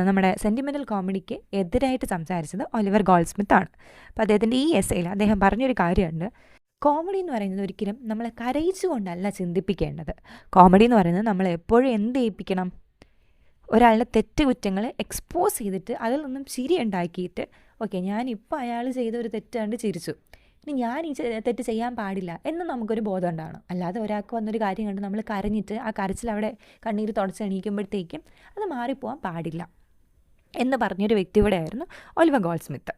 നമ്മുടെ സെൻറ്റിമെൻ്റൽ കോമഡിക്ക് എതിരായിട്ട് സംസാരിച്ചത് ഒലിവർ ഗോൾഡ്സ്മിത്ത് ആണ്. അപ്പോൾ അദ്ദേഹത്തിൻ്റെ ഈ എസ്സേയിൽ അദ്ദേഹം പറഞ്ഞൊരു കാര്യമുണ്ട്. കോമഡി എന്ന് പറയുന്നത് ഒരിക്കലും നമ്മളെ കരയിച്ചുകൊണ്ടല്ല ചിന്തിപ്പിക്കേണ്ടത്. കോമഡി എന്ന് പറയുന്നത് നമ്മളെ എപ്പോഴും എന്ത് ചെയ്യിപ്പിക്കണം, ഒരാളുടെ തെറ്റുകുറ്റങ്ങൾ എക്സ്പോസ് ചെയ്തിട്ട് അതിൽ നിന്നും ചിരി ഉണ്ടാക്കിയിട്ട് ഓക്കെ ഞാനിപ്പോൾ അയാൾ ചെയ്ത ഒരു തെറ്റ് കണ്ട് ചിരിച്ചു, ഇനി ഞാൻ ഈ തെറ്റ് ചെയ്യാൻ പാടില്ല എന്ന് നമുക്കൊരു ബോധം ഉണ്ടാകണം. അല്ലാതെ ഒരാൾക്ക് വന്നൊരു കാര്യം കണ്ട് നമ്മൾ കരഞ്ഞിട്ട് ആ കരച്ചിൽ അവിടെ കണ്ണീര് തുടച്ച് എണീക്കുമ്പോഴത്തേക്കും അത് മാറിപ്പോകാൻ പാടില്ല എന്ന് പറഞ്ഞൊരു വ്യക്തി ഇവിടെ ആയിരുന്നു ഒലിവർ ഗോൾഡ്സ്മിത്ത്.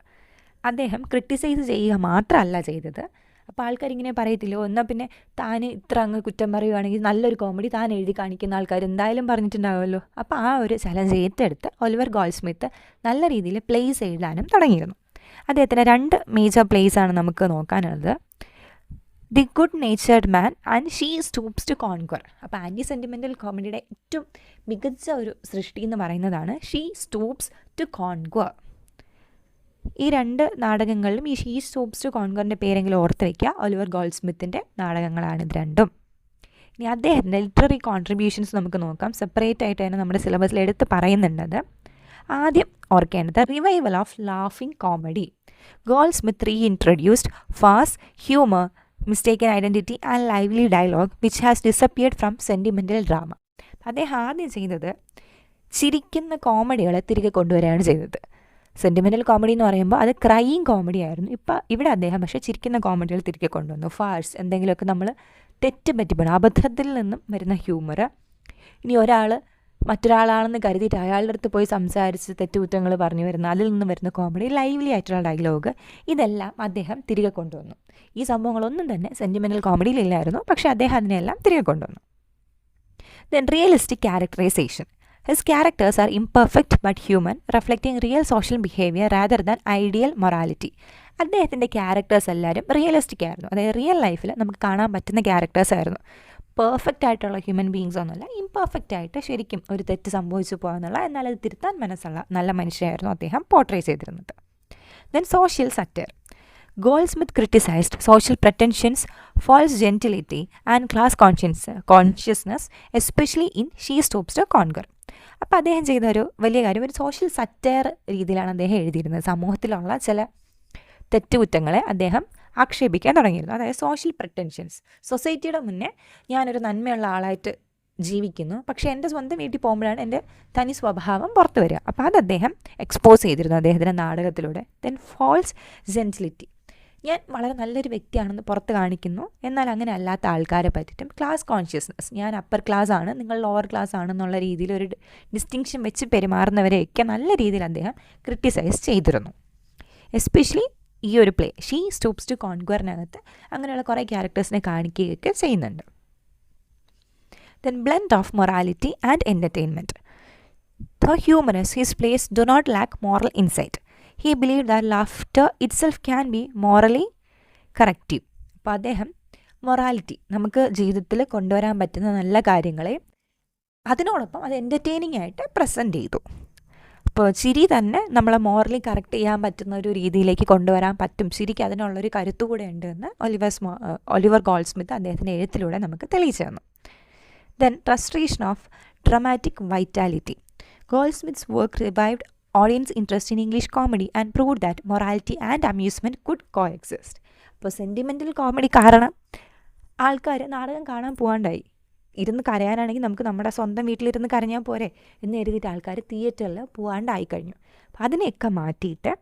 അദ്ദേഹം ക്രിട്ടിസൈസ് ചെയ്യുക മാത്രമല്ല ചെയ്തത്. അപ്പോൾ ആൾക്കാരിങ്ങനെ പറയത്തില്ലോ, എന്നാൽ പിന്നെ താൻ ഇത്ര അങ്ങ് കുറ്റം പറയുകയാണെങ്കിൽ നല്ലൊരു കോമഡി താൻ എഴുതി കാണിക്കുന്ന ആൾക്കാർ എന്തായാലും പറഞ്ഞിട്ടുണ്ടാവുമല്ലോ. അപ്പോൾ ആ ഒരു ചലഞ്ച് ഏറ്റെടുത്ത് ഒലിവർ ഗോൾഡ്സ്മിത്ത് നല്ല രീതിയിൽ പ്ലേസ് എഴുതാനും തുടങ്ങിയിരുന്നു. അദ്ദേഹത്തിൻ്റെ 2 മേജർ പ്ലേസാണ് നമുക്ക് നോക്കാനുള്ളത്. The good natured man and she stoops to conquer. അപ്പോൾ ആൻറ്റി സെൻറ്റിമെൻ്റൽ കോമഡിയുടെ ഏറ്റവും മികച്ച ഒരു സൃഷ്ടി എന്ന് പറയുന്നതാണ് ഷീ സ്റ്റൂപ്സ് ടു കോൺക്വർ. ഈ 2 നാടകങ്ങളിലും ഈ ഷീ സ്റ്റൂപ്സ് ടു കോൺക്വറിൻ്റെ പേരെങ്കിലും ഓർത്ത് വയ്ക്കുക. ഒലിവർ ഗോൾഡ്സ്മിത്തിൻ്റെ നാടകങ്ങളാണ് ഇത് രണ്ടും. ഇനി അദ്ദേഹത്തിൻ്റെ ലിറ്റററി കോൺട്രിബ്യൂഷൻസ് നമുക്ക് നോക്കാം. സെപ്പറേറ്റ് ആയിട്ട് തന്നെ നമ്മുടെ സിലബസിൽ എടുത്ത് പറയുന്നുണ്ടത്. ആദ്യം ഓർക്കേണ്ടത് revival of laughing comedy. Goldsmith reintroduced fast humour, mistaken identity and lively dialogue which has disappeared from sentimental drama. അദ്ദേഹം ആദ്യം ചെയ്തത് ചിരിക്കുന്ന കോമഡികളെ തിരികെ കൊണ്ടുവരികയാണ് ചെയ്തത്. സെൻറ്റിമെൻ്റൽ കോമഡി എന്ന് പറയുമ്പോൾ അത് ക്രൈയിങ് കോമഡി ആയിരുന്നു. ഇവിടെ അദ്ദേഹം പക്ഷേ ചിരിക്കുന്ന കോമഡികൾ തിരികെ കൊണ്ടുവന്നു. ഫാഴ്സ്, എന്തെങ്കിലുമൊക്കെ നമ്മൾ തെറ്റ് പറ്റിപ്പോണം, അബദ്ധത്തിൽ നിന്നും വരുന്ന ഹ്യൂമർ. ഇനി ഒരാൾ മറ്റൊരാളാണെന്ന് കരുതിയിട്ട് അയാളുടെ അടുത്ത് പോയി സംസാരിച്ച് തെറ്റുകുറ്റങ്ങൾ പറഞ്ഞു വരുന്ന അതിൽ നിന്ന് വരുന്ന കോമഡി, ലൈവ്ലി ആയിട്ടുള്ള ഡയലോഗ്, ഇതെല്ലാം അദ്ദേഹം തിരികെ കൊണ്ടുവന്നു. ഈ സംഭവങ്ങളൊന്നും തന്നെ സെൻറ്റിമെൻ്റൽ കോമഡിയിലില്ലായിരുന്നു, പക്ഷേ അദ്ദേഹം അതിനെല്ലാം തിരികെ കൊണ്ടുവന്നു. Then realistic characterisation. His characters are imperfect but human, reflecting real social behavior rather than ideal morality. അദ്ദേഹത്തിൻ്റെ ക്യാരക്ടേഴ്സ് എല്ലാവരും റിയലിസ്റ്റിക് ആയിരുന്നു. അതായത് റിയൽ ലൈഫിൽ നമുക്ക് കാണാൻ പറ്റുന്ന ക്യാരക്ടേഴ്സ് ആയിരുന്നു. പെർഫെക്റ്റ് ആയിട്ടുള്ള ഹ്യൂമൻ ബീങ്സ് ഒന്നുമല്ല, ഇംപെർഫെക്റ്റ് ആയിട്ട് ശരിക്കും ഒരു തെറ്റ് സംഭവിച്ചു പോകാന്നുള്ള, എന്നാൽ അത് തിരുത്താൻ മനസ്സുള്ള നല്ല മനുഷ്യരായിരുന്നു അദ്ദേഹം പോർട്രേ ചെയ്തിരുന്നത്. Then social satire. Goldsmith criticized social pretensions, false gentility and class consciousness, especially in She Stoops to Conquer. അപ്പോൾ അദ്ദേഹം ചെയ്ത ഒരു വലിയ കാര്യം, ഒരു സോഷ്യൽ സറ്റയർ രീതിയിലാണ് അദ്ദേഹം എഴുതിയിരുന്നത്. സമൂഹത്തിലുള്ള ചില തെറ്റുകുറ്റങ്ങളെ അദ്ദേഹം ആക്ഷേപിക്കാൻ തുടങ്ങിയിരുന്നു. അതായത് സോഷ്യൽ പ്രിറ്റൻഷൻസ്, സൊസൈറ്റിയുടെ മുന്നേ ഞാനൊരു നന്മയുള്ള ആളായിട്ട് ജീവിക്കുന്നു, പക്ഷേ എൻ്റെ സ്വന്തം വീട്ടിൽ പോകുമ്പോഴാണ് എൻ്റെ തനി സ്വഭാവം പുറത്തു വരിക. അപ്പോൾ അത് അദ്ദേഹം എക്സ്പോസ് ചെയ്തിരുന്നു അദ്ദേഹത്തിൻ്റെ നാടകത്തിലൂടെ. ദെൻ ഫോൾസ് ജെൻറ്റിലിറ്റി, ഞാൻ വളരെ നല്ലൊരു വ്യക്തിയാണെന്ന് പുറത്ത് കാണിക്കുന്നു, എന്നാൽ അങ്ങനെ അല്ലാത്ത ആൾക്കാരെ പറ്റിയിട്ടും. ക്ലാസ് കോൺഷ്യസ്നസ്, ഞാൻ അപ്പർ ക്ലാസ് ആണ്, നിങ്ങൾ ലോവർ ക്ലാസ് ആണെന്നുള്ള രീതിയിൽ ഒരു ഡിസ്റ്റിങ്ഷൻ വെച്ച് പെരുമാറുന്നവരെയൊക്കെ നല്ല രീതിയിൽ അദ്ദേഹം ക്രിട്ടിസൈസ് ചെയ്തിരുന്നു. എസ്പെഷ്യലി ഈ ഒരു പ്ലേ ഷീ സ്റ്റൂപ്സ് ടു കോൺക്വറിനകത്ത് അങ്ങനെയുള്ള കുറേ ക്യാരക്ടേഴ്സിനെ കാണിക്കുകയൊക്കെ ചെയ്യുന്നുണ്ട്. Then blend of morality and entertainment. The humorous, his plays do not lack moral insight. He believed that laughter itself can be morally corrective. അപ്പോൾ അദ്ദേഹം മൊറാലിറ്റി, നമുക്ക് ജീവിതത്തിൽ കൊണ്ടുവരാൻ പറ്റുന്ന നല്ല കാര്യങ്ങളെ അതിനോടൊപ്പം അത് എൻ്റർടൈനിങ് ആയിട്ട് പ്രസൻറ്റ് ചെയ്തു. അപ്പോൾ ചിരി തന്നെ നമ്മളെ മോറലി കറക്റ്റ് ചെയ്യാൻ പറ്റുന്ന ഒരു രീതിയിലേക്ക് കൊണ്ടുവരാൻ പറ്റും, ചിരിക്ക് അതിനുള്ളൊരു കരുത്തുകൂടെ ഉണ്ട് എന്ന് ഒലിവർ ഗോൾഡ്സ്മിത്ത് അദ്ദേഹത്തിൻ്റെ എഴുത്തിലൂടെ നമുക്ക് തെളിയിച്ചു തന്നു. Then restoration of dramatic vitality. Goldsmith's work revived audience interest in English comedy and proved that morality and amusement could coexist. അപ്പോൾ സെൻറ്റിമെൻ്റൽ കോമഡി കാരണം ആൾക്കാർ നാടകം കാണാൻ പോകാണ്ടായി. ഇരുന്ന് കരയാനാണെങ്കിൽ നമുക്ക് നമ്മുടെ സ്വന്തം വീട്ടിലിരുന്ന് കരഞ്ഞാൽ പോരെ എന്ന് എഴുതിയിട്ട് ആൾക്കാർ തിയേറ്ററിൽ പോകാണ്ടായി കഴിഞ്ഞു. അപ്പോൾ അതിനെയൊക്കെ മാറ്റിയിട്ട്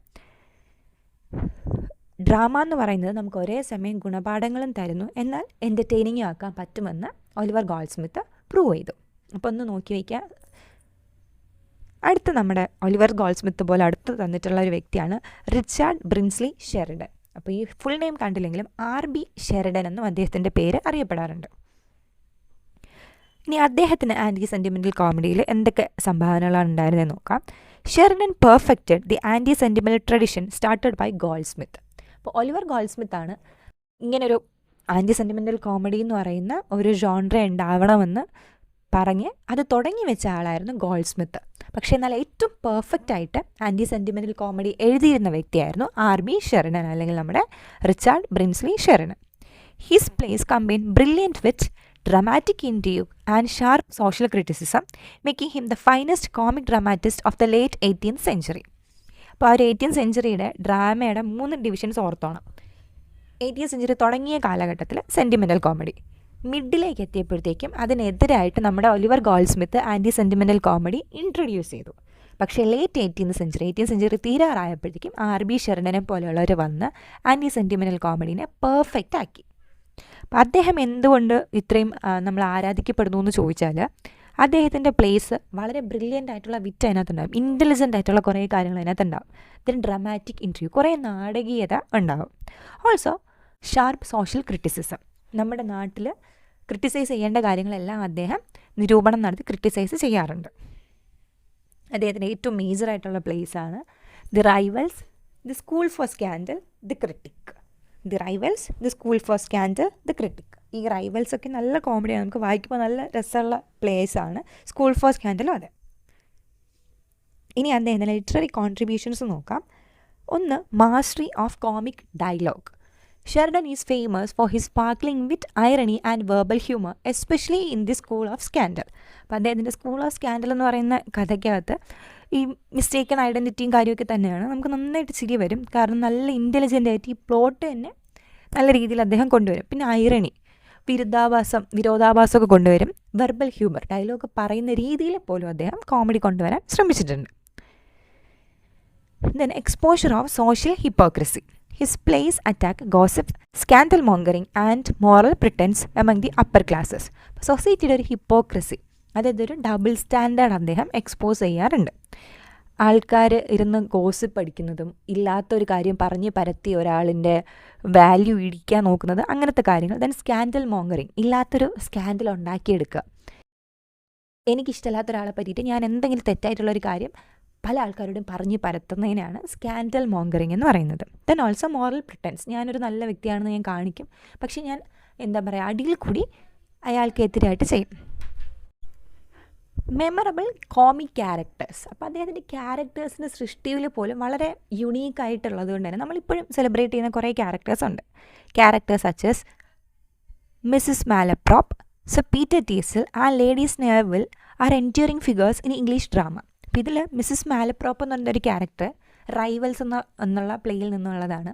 ഡ്രാമ എന്ന് പറയുന്നത് നമുക്ക് ഒരേ സമയം ഗുണപാഠങ്ങളും തരുന്നു, എന്നാൽ എൻ്റർടൈനിങ്ങും ആക്കാൻ പറ്റുമെന്ന് ഒലിവർ ഗോൾഡ്സ്മിത്ത് പ്രൂവ് ചെയ്തു. അപ്പോൾ ഒന്ന് നോക്കി വയ്ക്കുക, അടുത്ത നമ്മുടെ ഒലിവർ ഗോൾഡ്സ്മിത്ത് പോലെ അടുത്ത് തന്നിട്ടുള്ള ഒരു വ്യക്തിയാണ് റിച്ചാർഡ് ബ്രിൻസ്ലി ഷെറിഡൻ. അപ്പോൾ ഈ ഫുൾ നെയിം കണ്ടില്ലെങ്കിലും RB ഷെറിഡൻ എന്നും അദ്ദേഹത്തിൻ്റെ പേര് അറിയപ്പെടാറുണ്ട്. ഇനി അദ്ദേഹത്തിന് ആൻറ്റി സെൻറ്റിമെൻ്റൽ കോമഡിയിൽ എന്തൊക്കെ സംഭാവനകളാണ് ഉണ്ടായിരുന്നതെന്ന് നോക്കാം. Sheridan perfected the anti sentimental tradition started by Goldsmith. അപ്പോൾ ഒലിവർ ഗോൾഡ്സ്മിത്താണ് ഇങ്ങനൊരു ആൻറ്റി സെൻറ്റിമെൻ്റൽ കോമഡി എന്ന് പറയുന്ന ഒരു ജോൺറ ഉണ്ടാവണമെന്ന് പറഞ്ഞ് അത് തുടങ്ങി വെച്ച ആളായിരുന്നു ഗോൾഡ്സ്മിത്ത്. പക്ഷേ എന്നാൽ ഏറ്റവും പെർഫെക്റ്റ് ആയിട്ട് ആൻറ്റി സെൻറ്റിമെൻ്റൽ കോമഡി എഴുതിയിരുന്ന വ്യക്തിയായിരുന്നു RB ഷെറിഡൻ, അല്ലെങ്കിൽ നമ്മുടെ Richard Brinsley Sheridan. His plays combine brilliant wit, dramatic intrigue and sharp social criticism, making him the finest comic dramatist of the late 18th century. അപ്പോൾ ആ ഒരു 18th സെഞ്ച്വറിയുടെ ഡ്രാമയുടെ 3 divisions ഓർത്തോണം. 18th century തുടങ്ങിയ കാലഘട്ടത്തിൽ sentimental comedy, മിഡിലേക്ക് എത്തിയപ്പോഴത്തേക്കും അതിനെതിരായിട്ട് നമ്മുടെ Oliver Goldsmith anti sentimental comedy introduce ചെയ്തു. പക്ഷേ ലേറ്റ് 18th സെഞ്ച്വറി തീരാറായപ്പോഴത്തേക്കും RB ഷെറിഡനെ പോലെയുള്ളവർ വന്ന് ആൻറ്റി സെൻറ്റിമെൻ്റൽ കോമഡീനെ പെർഫെക്റ്റ് ആക്കി. അപ്പം അദ്ദേഹം എന്തുകൊണ്ട് ഇത്രയും നമ്മൾ ആരാധിക്കപ്പെടുന്നു എന്ന് ചോദിച്ചാൽ അദ്ദേഹത്തിൻ്റെ പ്ലേസ് വളരെ ബ്രില്യൻ്റ് ആയിട്ടുള്ള വിറ്റ് അതിനകത്തുണ്ടാകും, ഇൻ്റലിജൻ്റ് ആയിട്ടുള്ള കുറേ കാര്യങ്ങൾ അതിനകത്തുണ്ടാകും. ഇതിന് ഡ്രാമാറ്റിക് ഇൻട്രവ്യൂ, കുറേ നാടകീയത ഉണ്ടാകും. ഓൾസോ ഷാർപ്പ് സോഷ്യൽ ക്രിറ്റിസിസം, നമ്മുടെ നാട്ടിൽ ക്രിട്ടിസൈസ് ചെയ്യേണ്ട കാര്യങ്ങളെല്ലാം അദ്ദേഹം നിരൂപണം നടത്തി ക്രിട്ടിസൈസ് ചെയ്യാറുണ്ട്. അദ്ദേഹത്തിൻ്റെ ഏറ്റവും മേജറായിട്ടുള്ള പ്ലേസാണ് the rivals, the school for scandal, the critic. The rivals, the school for scandal, the critic. ഈ റൈവൽസൊക്കെ നല്ല കോമഡിയാണ്, നമുക്ക് വായിക്കുമ്പോൾ നല്ല രസമുള്ള പ്ലേസാണ്. സ്കൂൾ ഫോർ സ്കാൻഡലും അതെ. ഇനി അദ്ദേഹത്തിൻ്റെ ലിറ്റററി കോൺട്രിബ്യൂഷൻസ് നോക്കാം. ഒന്ന്, mastery of comic dialogue. Sheridan is famous for his sparkling with irony and verbal humour, especially in the School of Scandal. അപ്പോൾ അദ്ദേഹത്തിൻ്റെ സ്കൂൾ ഓഫ് സ്കാൻഡൽ എന്ന് പറയുന്ന കഥയ്ക്കകത്ത് ഈ മിസ്റ്റേക്കൺ ഐഡൻറ്റിറ്റിയും കാര്യമൊക്കെ തന്നെയാണ്. നമുക്ക് നന്നായിട്ട് ചിരി വരും, കാരണം നല്ല ഇൻ്റലിജൻ്റ് ആയിട്ട് ഈ പ്ലോട്ട് തന്നെ നല്ല രീതിയിൽ അദ്ദേഹം കൊണ്ടുവരും. പിന്നെ ഐറണി, വിരോധാഭാസമൊക്കെ കൊണ്ടുവരും. വെർബൽ ഹ്യൂമർ, ഡയലോഗ് പറയുന്ന രീതിയിൽ പോലും അദ്ദേഹം കോമഡി കൊണ്ടുവരാൻ ശ്രമിച്ചിട്ടുണ്ട്. Then exposure of social hypocrisy. His plays attack gossip, scandal mongering and moral pretense among the upper classes. സൊസൈറ്റിയുടെ ഒരു ഹിപ്പോക്രസി, അതായത് ഒരു ഡബിൾ സ്റ്റാൻഡേർഡ് അദ്ദേഹം എക്സ്പോസ് ചെയ്യാറുണ്ട്. ആൾക്കാർ ഇരുന്ന് ഗോസിപ്പ് അടിക്കുന്നതും ഇല്ലാത്തൊരു കാര്യം പറഞ്ഞ് പരത്തി ഒരാളിൻ്റെ വാല്യൂ ഇടിക്കാൻ നോക്കുന്നത്, അങ്ങനത്തെ കാര്യങ്ങൾ. ദെൻ സ്കാൻഡൽ മോങ്കറിങ്, ഇല്ലാത്തൊരു സ്കാൻഡൽ ഉണ്ടാക്കിയെടുക്കുക. എനിക്കിഷ്ടമില്ലാത്ത ഒരാളെ പറ്റിയിട്ട് ഞാൻ എന്തെങ്കിലും തെറ്റായിട്ടുള്ളൊരു കാര്യം പല ആൾക്കാരോടും പറഞ്ഞ് പരത്തുന്നതിനാണ് സ്കാൻഡൽ മോങ്കറിങ് എന്ന് പറയുന്നത്. ദെൻ ഓൾസോ മോറൽ പ്രിട്ടൻസ്, ഞാനൊരു നല്ല വ്യക്തിയാണെന്ന് ഞാൻ കാണിക്കും, പക്ഷേ ഞാൻ അടിയിൽ കൂടി അയാൾക്കെതിരായിട്ട് ചെയ്യും. Memorable comic characters. അപ്പോൾ അദ്ദേഹത്തിൻ്റെ ക്യാരക്ടേഴ്സിൻ്റെ സൃഷ്ടിയിൽ പോലും വളരെ യുണീക്കായിട്ടുള്ളത് കൊണ്ട് തന്നെ നമ്മളിപ്പോഴും സെലിബ്രേറ്റ് ചെയ്യുന്ന കുറേ ക്യാരക്ടേഴ്സ് ഉണ്ട്. Characters such as Mrs Malaprop, sir Peter Teazle and lady Sneerwell are enduring figures in English drama. അപ്പോൾ ഇതിൽ മിസ്സിസ് മാലപ്രോപ്പ് എന്ന് പറഞ്ഞൊരു ക്യാരക്ടർ റൈവൽസ് എന്നുള്ള പ്ലേയിൽ നിന്നുള്ളതാണ്.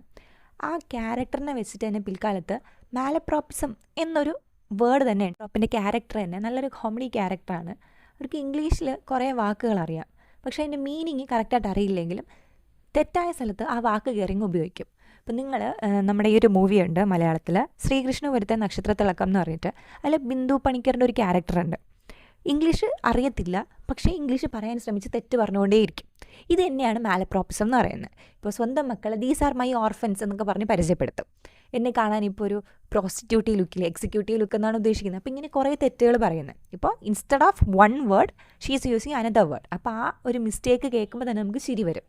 ആ ക്യാരക്ടറിനെ വെച്ചിട്ട് തന്നെ പിൽക്കാലത്ത് മാലപ്രോപ്പിസം എന്നൊരു വേർഡ് തന്നെ ഉണ്ട്. പ്രോപ്പിൻ്റെ ക്യാരക്ടർ തന്നെ നല്ലൊരു കോമഡി ക്യാരക്ടറാണ്. അവർക്ക് ഇംഗ്ലീഷിൽ കുറേ വാക്കുകൾ അറിയാം, പക്ഷേ അതിൻ്റെ മീനിങ് കറക്റ്റായിട്ട് അറിയില്ലെങ്കിലും തെറ്റായ സ്ഥലത്ത് ആ വാക്ക് കയറിങ്ങ് ഉപയോഗിക്കും. അപ്പം നിങ്ങൾ നമ്മുടെ ഈ ഒരു മൂവിയുണ്ട് മലയാളത്തിൽ, ശ്രീകൃഷ്ണ വരുത്ത നക്ഷത്രത്തിളക്കം എന്ന് പറഞ്ഞിട്ട്, അതിൽ ബിന്ദു പണിക്കറിൻ്റെ ഒരു ക്യാരക്ടറുണ്ട്. ഇംഗ്ലീഷ് അറിയത്തില്ല, പക്ഷേ ഇംഗ്ലീഷ് പറയാൻ ശ്രമിച്ച് തെറ്റ് പറഞ്ഞുകൊണ്ടേയിരിക്കും. ഇത് തന്നെയാണ് മാലപ്രോപ്പിസം എന്ന് പറയുന്നത്. ഇപ്പോൾ സ്വന്തം മക്കളെ ദീസ് ആർ മൈ ഓർഫൻസ് എന്നൊക്കെ പറഞ്ഞ് പരിചയപ്പെടുത്തും. എന്നെ കാണാൻ ഇപ്പോൾ ഒരു പ്രോസ്റ്റിറ്റ്യൂട്ടീവ് ലുക്കിൽ എക്സിക്യൂട്ടീവ് ലുക്ക് എന്നാണ് ഉദ്ദേശിക്കുന്നത്. അപ്പോൾ ഇങ്ങനെ കുറേ തെറ്റുകൾ പറയുന്നത്. ഇപ്പോൾ instead of one word she is using another word. അപ്പോൾ ആ ഒരു മിസ്റ്റേക്ക് കേൾക്കുമ്പോൾ തന്നെ നമുക്ക് ചിരി വരും.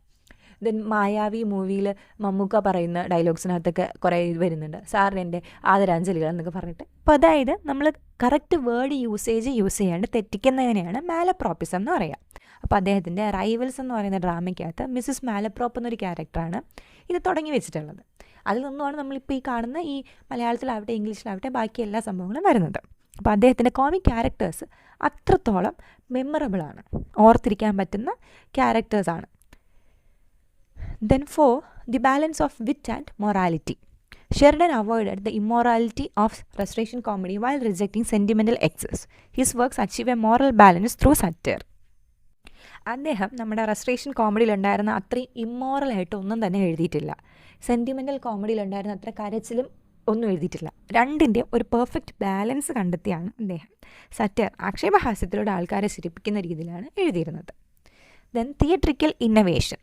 ദെൻ മായാവി മൂവിയിൽ മമ്മൂക്ക പറയുന്ന ഡയലോഗ്സിനകത്തൊക്കെ കുറേ ഇത് വരുന്നുണ്ട്, സാറിന് എൻ്റെ ആദരാഞ്ജലികൾ എന്നൊക്കെ പറഞ്ഞിട്ട്. അപ്പോൾ അതായത് നമ്മൾ കറക്റ്റ് വേർഡ് യൂസേജ് യൂസ് ചെയ്യാണ്ട് തെറ്റിക്കുന്നതിനെയാണ് മാലപ്രോപ്പിസം എന്ന് പറയുക. അപ്പോൾ അദ്ദേഹത്തിൻ്റെ റൈവൽസ് എന്ന് പറയുന്ന ഡ്രാമയ്ക്കകത്ത് മിസ്സിസ് മാലപ്രോപ്പ് എന്നൊരു ക്യാരക്ടറാണ് ഇത് തുടങ്ങി വെച്ചിട്ടുള്ളത്. അതിൽ നിന്നുമാണ് നമ്മളിപ്പോൾ ഈ കാണുന്ന ഈ മലയാളത്തിലാവട്ടെ ഇംഗ്ലീഷിലാവട്ടെ ബാക്കി എല്ലാ സംഭവങ്ങളും വരുന്നത്. അപ്പോൾ അദ്ദേഹത്തിൻ്റെ കോമിക് ക്യാരക്ടേഴ്സ് അത്രത്തോളം മെമ്മറബിളാണ്, ഓർത്തിരിക്കാൻ പറ്റുന്ന ക്യാരക്ടേഴ്സാണ്. Then 4, the balance of wit and morality. Sheridan avoided the immorality of restoration comedy while rejecting sentimental excess. His works achieve a moral balance through satire. അദ്ദേഹം നമ്മുടെ റെസ്റ്റോറേഷൻ കോമഡിയിലുണ്ടായിരുന്ന അത്രയും ഇമ്മോറലായിട്ട് ഒന്നും തന്നെ എഴുതിയിട്ടില്ല. സെൻറ്റിമെൻ്റൽ കോമഡിയിലുണ്ടായിരുന്ന അത്ര കരച്ചിലും ഒന്നും എഴുതിയിട്ടില്ല. രണ്ടിൻ്റെ ഒരു പെർഫെക്റ്റ് ബാലൻസ് കണ്ടെത്തിയാണ് അദ്ദേഹം സറ്റയർ, ആക്ഷേപഹാസ്യത്തിലൂടെ ആൾക്കാരെ ചിരിപ്പിക്കുന്ന രീതിയിലാണ് എഴുതിയിരുന്നത്. Then theatrical innovation.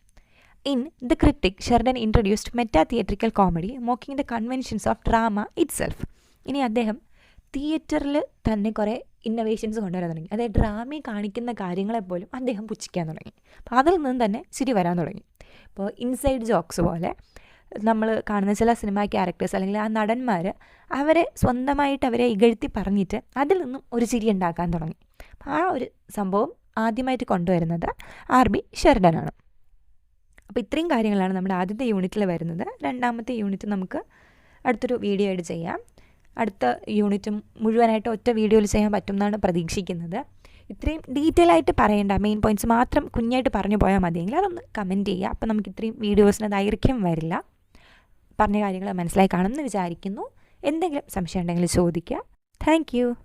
In The Critic, Sheridan introduced meta-theatrical comedy, mocking the conventions of drama itself. ഇനി അദ്ദേഹം തിയേറ്ററിൽ തന്നെ കുറേ ഇന്നൊവേഷൻസ് കൊണ്ടുവരാൻ തുടങ്ങി. അതായത് ഡ്രാമയിൽ കാണിക്കുന്ന കാര്യങ്ങളെപ്പോലും അദ്ദേഹം പുച്ഛിക്കാൻ തുടങ്ങി. അപ്പോൾ അതിൽ നിന്ന് തന്നെ ചിരി വരാൻ തുടങ്ങി. ഇപ്പോൾ ഇൻസൈഡ് ജോക്സ് പോലെ നമ്മൾ കാണുന്ന ചില സിനിമ ക്യാരക്ടേഴ്സ് അല്ലെങ്കിൽ ആ നടന്മാർ അവരെ സ്വന്തമായിട്ട് അവരെ ഇകഴ്ത്തി പറഞ്ഞിട്ട് അതിൽ നിന്നും ഒരു ചിരി ഉണ്ടാക്കാൻ തുടങ്ങി. അപ്പോൾ ആ ഒരു സംഭവം ആദ്യമായിട്ട് കൊണ്ടുവരുന്നത് R.B. ഷെറിഡനാണ്. അപ്പോൾ ഇത്രയും കാര്യങ്ങളാണ് നമ്മുടെ ആദ്യത്തെ യൂണിറ്റിൽ വരുന്നത്. രണ്ടാമത്തെ യൂണിറ്റ് നമുക്ക് അടുത്തൊരു വീഡിയോ ആയിട്ട് ചെയ്യാം. അടുത്ത യൂണിറ്റും മുഴുവനായിട്ട് ഒറ്റ വീഡിയോയിൽ ചെയ്യാൻ പറ്റും എന്നാണ് പ്രതീക്ഷിക്കുന്നത്. ഇത്രയും ഡീറ്റെയിൽ ആയിട്ട് പറയേണ്ട, മെയിൻ പോയിൻറ്റ്സ് മാത്രം കുഞ്ഞായിട്ട് പറഞ്ഞു പോയാൽ മതിയെങ്കിൽ അതൊന്ന് കമൻറ്റ് ചെയ്യുക. അപ്പോൾ നമുക്ക് ഇത്രയും വീഡിയോസിന് ദൈർഘ്യം വരില്ല. പറഞ്ഞ കാര്യങ്ങൾ മനസ്സിലായി കാണുമെന്ന് വിചാരിക്കുന്നു. എന്തെങ്കിലും സംശയം ഉണ്ടെങ്കിൽ ചോദിക്കുക. താങ്ക്